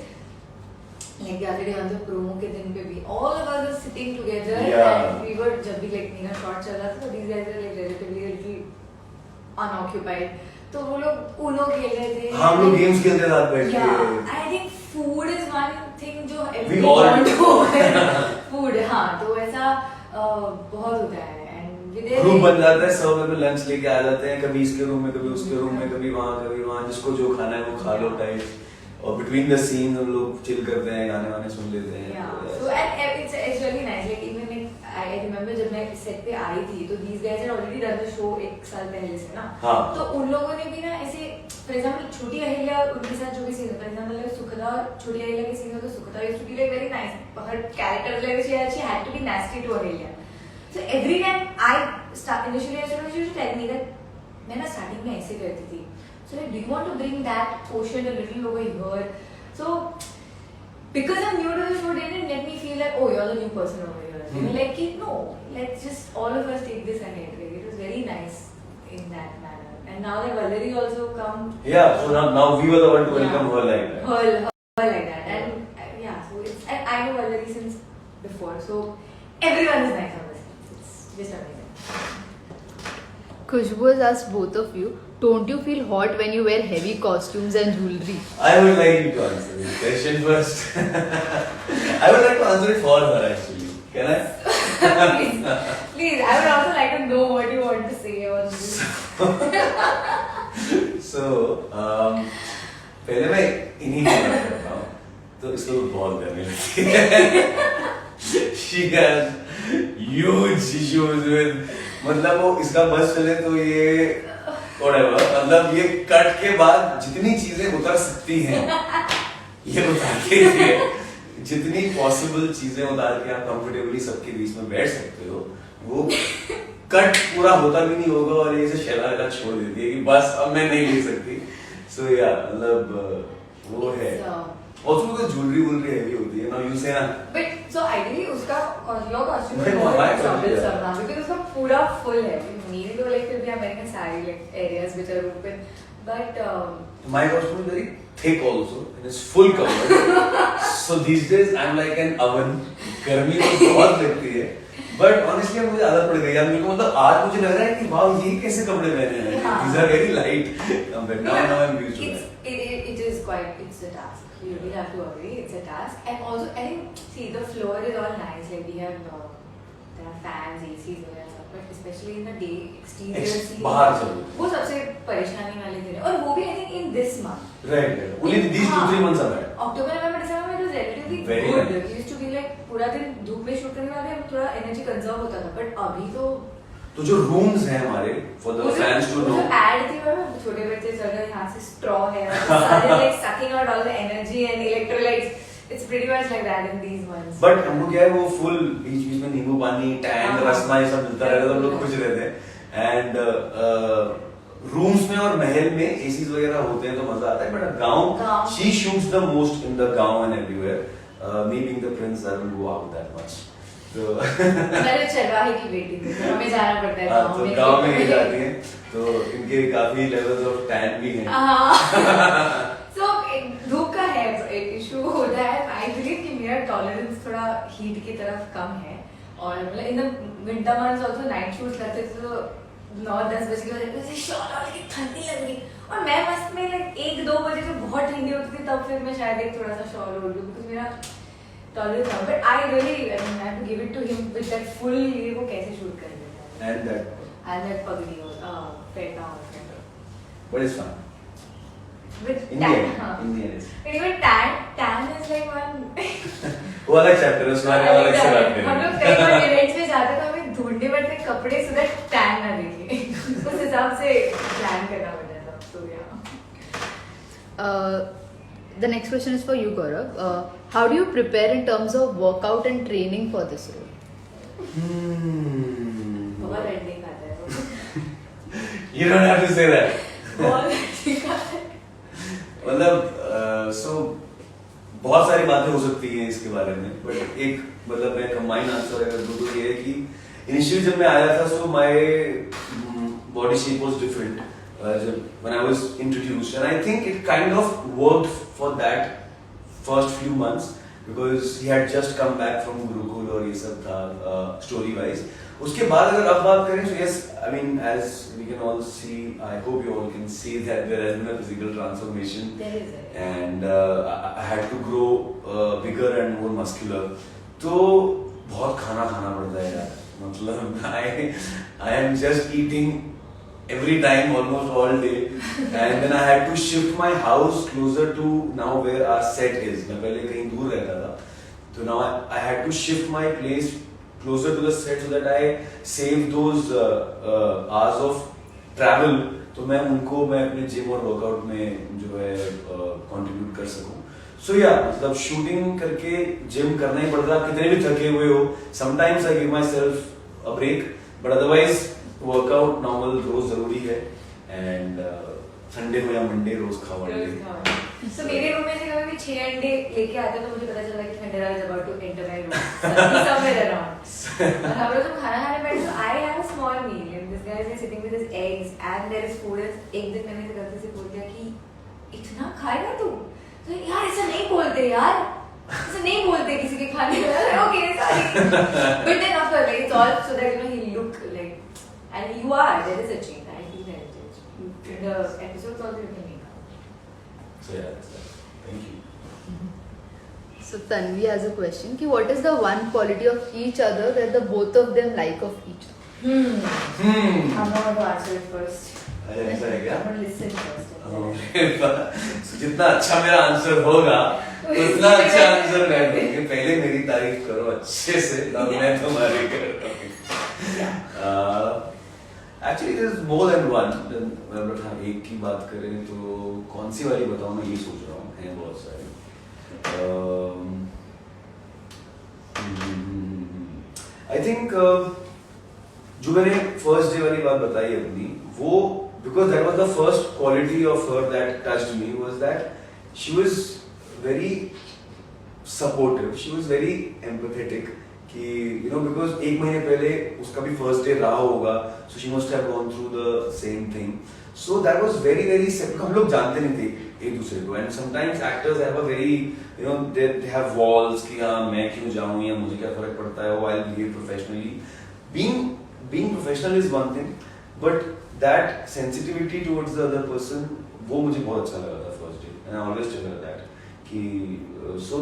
like the other day on the promo के दिन पे भी all of us were sitting together and we were जब भी like मेरा shot चल रहा था तो these guys were like relatively a little unoccupied. तो वो लोग उनो खेल रहे थे. हम लोग games खेलते साथ बैठ के. Yeah, I think food is one thing जो We all फूड, हाँ, तो ऐसा बहुत होता है। ग्रुप बन जाता है, सब में लंच लेके आ जाते हैं, कभी इसके रूम में, कभी उसके रूम में, कभी वहाँ, जिसको जो खाना है वो खा लो टाइप। और बिटवीन द सीन हम लोग चिल करते हैं, गाने वाने सुन लेते हैं। So and it's really nice. Like even I remember जब मैं सेट पे आई थी, तो these guys had already done the show 1 साल पहले से ना। हाँ। तो उन लोगों ने भी ना ऐसे, for example छोटी अहिल्या उनके साथ जो भी सीन, for example like सुखदा और छोटी अहिल्या के सीन में तो सुखदा used to be like very nice. Her character like she had to be nasty to Ahilya. So every time I initially I started, she used to tell me that मैं ना starting में ऐसे करती थी. So like, do you want to bring that quotient a little over here? So because I'm new to the show, they didn't let me feel like, oh, you're the new person over here. They were like, no, let's just all of us take this ahead. Like, it was very nice in that manner. And now that Valerie also come. Yeah, so now we were the one to welcome her like that. Her like that. And yeah, so it's, and I know Valerie since before, so everyone is nice on this. It's just amazing. Khushbu has asked both of you, don't you feel hot when you wear heavy costumes and jewelry? I would like you to answer this question first. I would like to answer it for her actually. Can I? Please, I would also like to know what you want to say on this. So, पहले मैं इन्हीं की बात करता हूँ, तो इसको बहुत करने लगती है। She has huge issues with, मतलब वो इसका बस चले तो ये whatever, मतलब ये कट के बाद जितनी चीजें उतर सकती हैं ये उतार के दिए, जितनी पॉसिबल चीजें उतार के आप कंफर्टेबली सबके बीच में बैठ सकते हो, वो कट पूरा होता भी नहीं होगा और ये शैला छोड़ देती है कि बस अब मैं नहीं ले सकती। सो या मतलब वो है। Also because jewelry heavy होती है ना, you say ना। But so ideally उसका your costume है trouble सब because उसका पूरा full है। मेरी तो like फिर भी American saree like areas which are open, but my costume is very thick also and it's full covered. So these days I'm like an oven. गर्मी तो बहुत लगती है, but honestly मुझे आदत पड़ गई है। मेरे को मतलब आज मुझे लग रहा है कि वाह ये कैसे कपड़े पहने हैं। These are very light. But now I'm used to it. It is quite, it's a task. You really have to agree, it's a task. And also, I think, see, the floor is all nice. Like we have, there are fans, ACs, and stuff. But especially in the day, exterior scene, बाहर चलो। वो सबसे परेशानी वाले दिन है। और वो भी I think in this month. Right. Only these 2-3 months are bad. October, November, December में it was relatively Very good. nice. It used to be like पूरा दिन धूप में शूट करने वाले हम थोड़ा एनर्जी कंजर्व होता था. But अभी तो जो रूम्स हैं हमारे for the fans to know, add थी वो छोटे बच्चे चल रहे यहाँ से स्ट्रॉ है सारे like sucking out all the energy and electrolytes. It's pretty much like that in these ones. But हमको क्या है वो फुल बीच में नींबू पानी टैंग रसना ये सब मिलता रहता है, तो हम लोग खुश रहते हैं। एंड रूम्स में और महल में एसीज वगैरह होते हैं तो मजा आता है, बट गांव she shoots the most in the गांव and everywhere. Me being the prince, I don't go out that much. तो मैं चरवाहे की बेटी थी, तो हमें जाना पड़ता है गांव में। तो गांव में ही जाती हैं, तो इनके काफी लेवल्स ऑफ टैन भी हैं। So धूप का है इशू होता है। I believe कि मेरा टॉलरेंस थोड़ा हीट की तरफ कम है, और मतलब in the winter months also night shoots करते थे तो 9-10 बजे के बाद शॉल और की ठंडी लग रही, और मैं मस्त में लाइक 1-2 बजे तो बहुत ठंडी होती थी, तब फिर मैं शायद एक थोड़ा सा शॉल ओढ़ लूं बिकॉज़ मेरा टॉलरेंस था। But I really I have to give it to him with that full, ये वो कैसे शूट कर लेता है। एंड दैट पगड़ी हो फेटा हो, what is fun with Indian tan, Indian is even tan is like one वो अलग चैप्टर है, उसके बारे में अलग से बात करेंगे। हम लोग कई बार इवेंट्स में जाते तो हमें ढूंढने पड़ते हैं कपड़े so that tan ना दिखे, उस हिसाब से प्लान करना पड़ता है सब। So yeah. The next question is for you, Gaurav. How do you prepare in terms of workout and training for this role? बहुत अंडे खाता है वो। You don't have to say that. बहुत अंडे खाता है। मतलब सो बहुत सारी बातें हो सकती हैं इसके बारे में, बट एक मतलब मैं कंबाइन आंसर अगर दूं तो ये है कि इनिशियली जब मैं आया था so my body shape was different when I was introduced, and I think it kind of worked for that first few months, because he had just come back from Gurukul और ये सब था story wise. उसके बाद अगर अब बात करें, so yes, I mean as we can all see, I hope you all can see that there has been a physical transformation. There is it. And I had to grow bigger and more muscular. तो बहुत खाना पड़ता है यार, मतलब I am just eating every time almost all day, and then I had to shift my house closer to now where our set is. मैं पहले कहीं दूर रहता था, तो now I had to shift my place closer to the set so that I save those hours of travel. तो मैं अपने जिम और वर्कआउट में जो है कंट्रीब्यूट कर सकूं. So yeah, मतलब शूटिंग करके जिम करना ही पड़ता है, कितने भी थके हुए हो. Sometimes I give myself a break, but otherwise workout normal रोज जरूरी है. एंड संडे को या मंडे रोज खाओ अंडे. So मेरे रूम में से कभी भी 6 अंडे लेके आते तो मुझे पता चला कि खंडेरा is about to enter my room somewhere around. और हम लोग जब खाना खाने बैठे तो I have a small meal and this guy is sitting with his eggs and there is food. एक दिन मैंने इसे गलती से बोल दिया कि इतना खाएगा तू, तो यार ऐसा नहीं बोलते यार, ऐसा नहीं बोलते किसी के खाने में. Okay, sorry. But then after like it's all so that you know he look like. And you are, there is a change. I feel there is a change. In the episodes also you can make out. So yeah, that's that. Thank you. So Tanvi has a question कि what is the one quality of each other that the both of them like of each other? I'm not going to answer it first. ऐसा है क्या? I'm going to listen first. So, जितना अच्छा मेरा answer होगा उतना अच्छा answer मैं दूंगी. पहले मेरी तारीफ करो अच्छे से, तब मैं तुम्हारी करूँगा. Actually, there is more than one. अगर हम एक की बात करें तो कौन सी वाली बताऊँ, मैं ये सोच रहा हूँ. हैं बहुत सारे. I think जो मैंने फर्स्ट डे वाली बात बताई अपनी, वो because that was the first quality of her that touched me, was that she was very supportive. She was very empathetic. कि you know, because एक महीने पहले उसका भी फर्स्ट डे रहा होगा, so she must have gone through the same thing. So that was very very simple. हम लोग जानते नहीं थे एक दूसरे को, and sometimes actors have a very you know they have walls कि हाँ मैं क्यों जाऊँ या मुझे क्या फर्क पड़ता है, I'll behave professionally. Being professional is one thing, but that sensitivity towards the other person, वो मुझे बहुत अच्छा लगा था first day, and I always tell her that कि so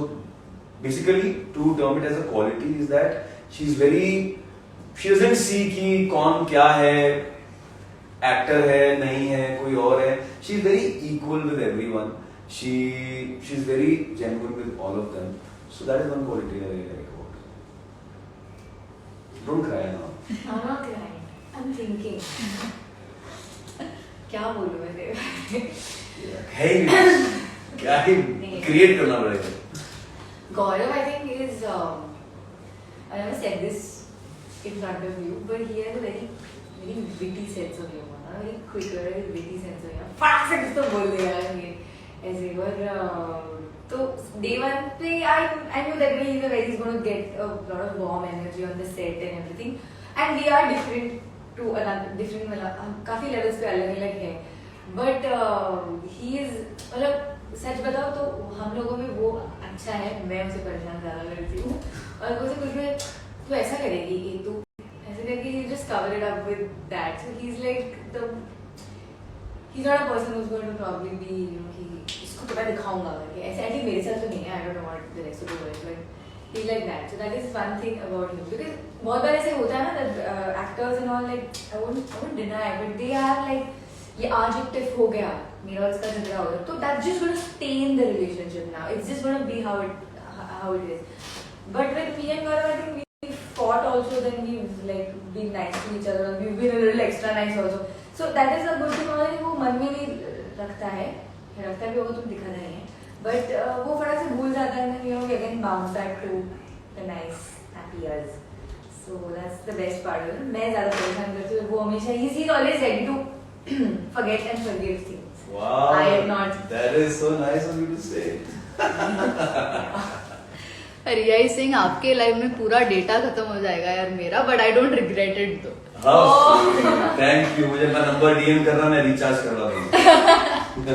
basically to term it as a quality is that she doesn't see कि कौन क्या है, एक्टर है नहीं है कोई और है. she is very equal with everyone. She's very genuine with all of them. So that is one quality I really like about her. Don't cry now. I'm not crying. I'm thinking. क्या बोलूँ मैं तेरे? है ही क्या ही create करना पड़ेगा. Gaurav, I think is I never said this in front of you, but he has a very witty sense of humor. Very quick, very witty sense of humor. फटाक से कुछ तो बोल देगा ये ऐसे. और तो day one पे I knew that he's going to get a lot of warm energy on the set and everything, and we are different to another different मतलब काफी levels पे अलग है, but he is मतलब सच बताओ तो हम लोगों में वो अच्छा है. मैं उसे परेशान ज़्यादा करती हूँ और वो से कुछ भी तो ऐसा करेगी कि तू ऐसे करके he just cover it up with that. So he's like he's not a person who's going to probably be you know कि इसको तो मैं दिखाऊंगा करके ऐसे. I think मेरे साथ तो नहीं है. I don't know what the rest of the world, but he's like that. So that is one thing about him, because बहुत बार ऐसे होता है ना that actors and all, like I won't deny, but they are like ये आज एक tiff हो गया मेरा और इसका झगड़ा हो गया तो that's just going to stain the relationship now. It's just going to be how it is. But with me and Gaurav, I think we fought also, then we've like been nice to each other, we've been a little extra nice also. So that is a good thing. और वो मन में नहीं रखता है, रखता भी होगा तो दिखा नहीं है, but वो फटाक से भूल जाता है, and you know we again bounce back to the nice happy years. So that's the best part of it. मैं ज़्यादा परेशान करती हूँ, वो हमेशा he's always ready to forget and forgive things. Wow, I am not. That is so nice of you to say. Riya is saying आपके life में पूरा डेटा खत्म हो जाएगा यार मेरा, but I don't regret it though. Thank you. मुझे अपना नंबर डीएम करना, मैं रिचार्ज करवा दूंगा.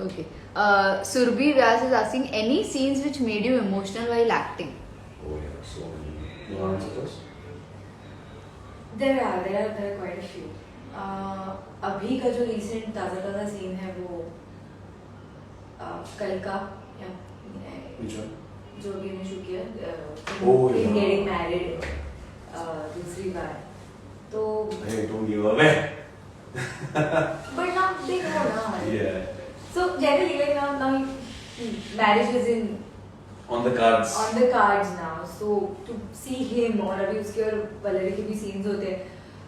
Okay. Surbhi Vyas is asking any scenes which made you emotional while acting. Oh yeah, so many. You want to answer first? There are quite a few. अभी का जो recent ताज़ा scene है वो कल का या Which one? जो भी हमने शूट किया Oh, yeah. getting married दूसरी बार तो Hey, don't give away. but now they know ना. Yeah. So generally like now marriage is in On the cards. now. So to see him और अभी उसके और वलरी के भी scenes होते हैं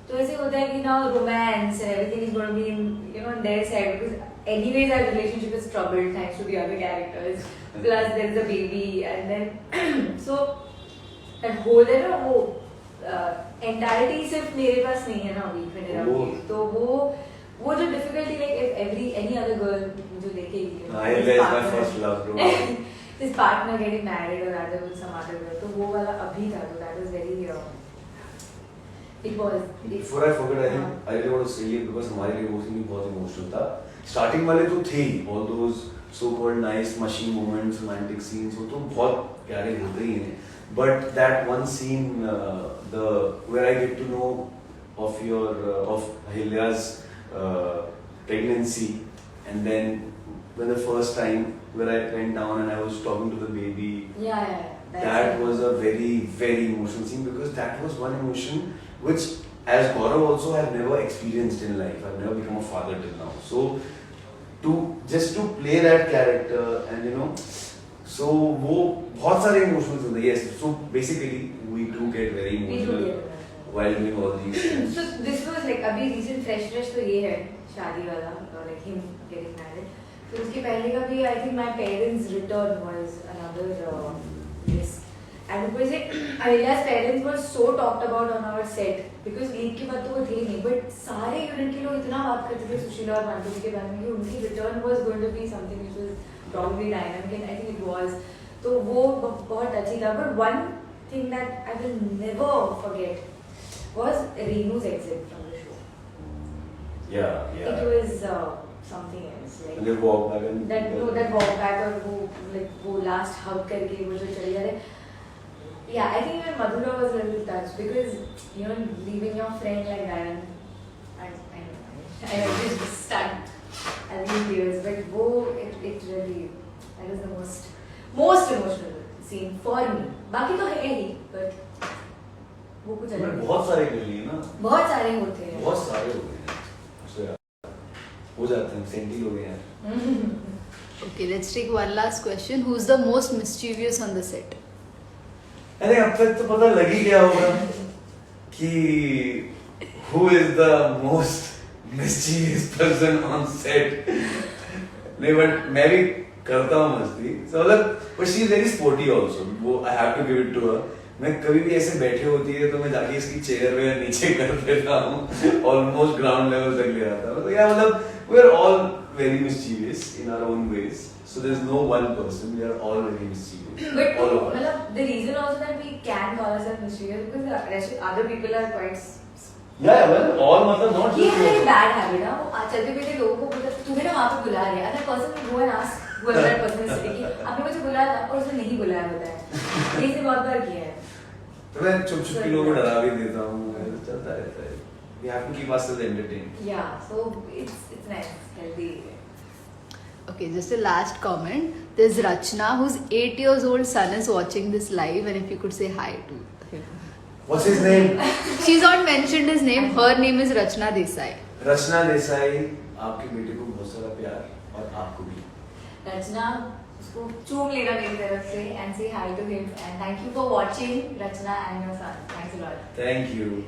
तो ऐसे होता है कि now romance and everything is going to be in on their side because anyways our relationship is troubled thanks to the other characters plus there is a baby and then so that whole है ना वो entirety सिर्फ मेरे पास नहीं है ना अभी खंडेराव की तो वो जो difficulty like if any other girl जो लेके Ahilya is my first love, bro. his partner getting married or rather with some other girl तो वो वाला अभी था तो that was very Before I forget, I think I really want to say it because हमारे लिए वो scene बहुत इमोशनल था. Starting वाले तो थे ही, all those so-called nice mushy moments, romantic scenes, वो तो बहुत प्यारे होते ही हैं. But that one scene, where I get to know of Ahilya's pregnancy, and then when the first time where I went down and I was talking to the baby. That was a very, very emotional scene because that was one emotion which, as Gaurav also, I have never experienced in life. I've never become a father till now. So, to play that character and so वो बहुत सारे emotions होते हैं. Yes, so basically we do get very emotional while doing all these things. So this was like अभी recent fresh तो ये है शादी वाला like him getting married. तो उसके पहले का भी I think my parents' return was another this. And ऊपर से Ahilya's parents were so talked about on our set because lead के बाद तो वो थे नहीं but सारे यूनिट के लोग इतना बात करते थे सुशीला और मानवी के बारे में कि उनकी return was going to be something which was probably dynamic and I think it was. तो वो बहुत अच्छी था but one thing that I will never forget was Renu's exit from the show. Yeah. It was something else. Like And they walk back and that walk back और वो last hug करके वो जो चली जा रहे. Yeah, I think even Madhura was a little touched because leaving your friend like that and I just stunned at these tears. But it really that was the most emotional scene for me. बाकी तो है ही but वो कुछ अलग. बहुत सारे कर लिए ना. बहुत सारे होते हैं. बहुत सारे हो गए हैं. So हो जाते हैं सेंटी हो गए हैं. Okay, let's take one last question. Who's the most mischievous on the set? अरे अब तक तो पता लग ही गया होगा कि who is the most mischievous person on set. नहीं but मैं भी करता हूँ मस्ती. So मतलब but she is very sporty also. वो I have to give it to her. मैं कभी भी ऐसे बैठे होती है तो मैं जाके इसकी चेयर में नीचे कर देता हूँ. Almost ground level तक ले आता हूँ. तो yeah मतलब we are all very mischievous in our own ways. So there's no one person. We are all very mischievous. But all of us. the reason also that we can call ourselves mischievous because other people are quite. Yeah, well, all मतलब not ये just. है एक bad habit ना वो चलते फिरते लोगों को बोलते तुम्हें ना वहाँ पे बुला रहे हैं other person will go and ask whoever that person is sitting कि आपने मुझे बुलाया था और उसने नहीं बुलाया होता है ये से बहुत बार किया है तो मैं चुप के लोगों को डरा भी देता हूँ. चलता रहता है. We have to keep ourselves entertained. yeah so it's nice healthy. Okay, just a last comment. There's Rachna, whose 8 years old son is watching this live, and if you could say hi to him. What's his name? She's not mentioned his name. Her name is Rachna Desai. रचना देसाई. आपके बेटे को बहुत सारा प्यार और आपको भी. Rachna उसको चूम लेना मेरी तरफ से and say hi to him and thank you for watching Rachna and your son. Thanks a lot. Thank you.